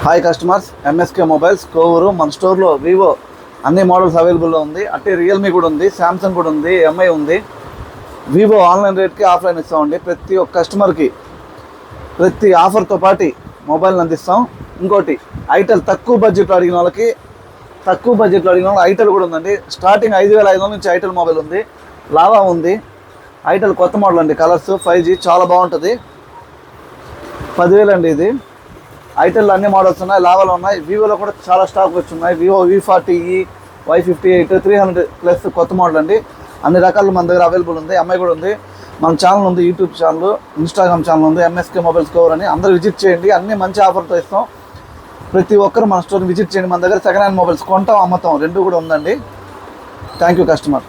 Hi customers, MSK mobiles Kovur. మన స్టోర్లో Vivo అన్ని మోడల్స్ అవైలబుల్లో ఉంది. అంటే రియల్మీ కూడా ఉంది, శాంసంగ్ కూడా ఉంది, ఎంఐ ఉంది. వివో ఆన్లైన్ రేట్కి ఆఫ్లైన్ ఇస్తామండి. ప్రతి ఒక్క కస్టమర్కి ప్రతి ఆఫర్తో పాటు మొబైల్ని అందిస్తాం. ఇంకోటి ఐటెల్ తక్కువ బడ్జెట్లో అడిగిన వాళ్ళకి ఐటెల్ కూడా ఉందండి. స్టార్టింగ్ 5,500 నుంచి ఐటెల్ మొబైల్ ఉంది. లావా ఉంది. ఐటెల్ కొత్త మోడల్ అండి, కలర్స్ 5G చాలా బాగుంటుంది. 10,000 అండి ఇది. ఐటెల్ అన్ని మోడల్స్ ఉన్నాయి, లావాలు ఉన్నాయి. వివోలో కూడా చాలా స్టాక్ వచ్చున్నాయి. వివో V40e, Y58, 300+ కొత్త మోడల్ అండి. అన్ని రకాలు మన దగ్గర అవైలబుల్ ఉంది. ఎంఐ కూడా ఉంది. మన ఛానల్ ఉంది, యూట్యూబ్ ఛానల్, ఇన్స్టాగ్రామ్ ఛానల్ ఉంది, ఎంఎస్కే మొబైల్స్ కవర్ అని. అందరూ విజిట్ చేయండి, అన్ని మంచి ఆఫర్తో ఇస్తాం. ప్రతి ఒక్కరు మన స్టోర్ని విజిట్ చేయండి. మన దగ్గర సెకండ్ హ్యాండ్ మొబైల్స్ కొంటాం, అమ్ముతాం, రెండు కూడా ఉందండి. Thank you customer.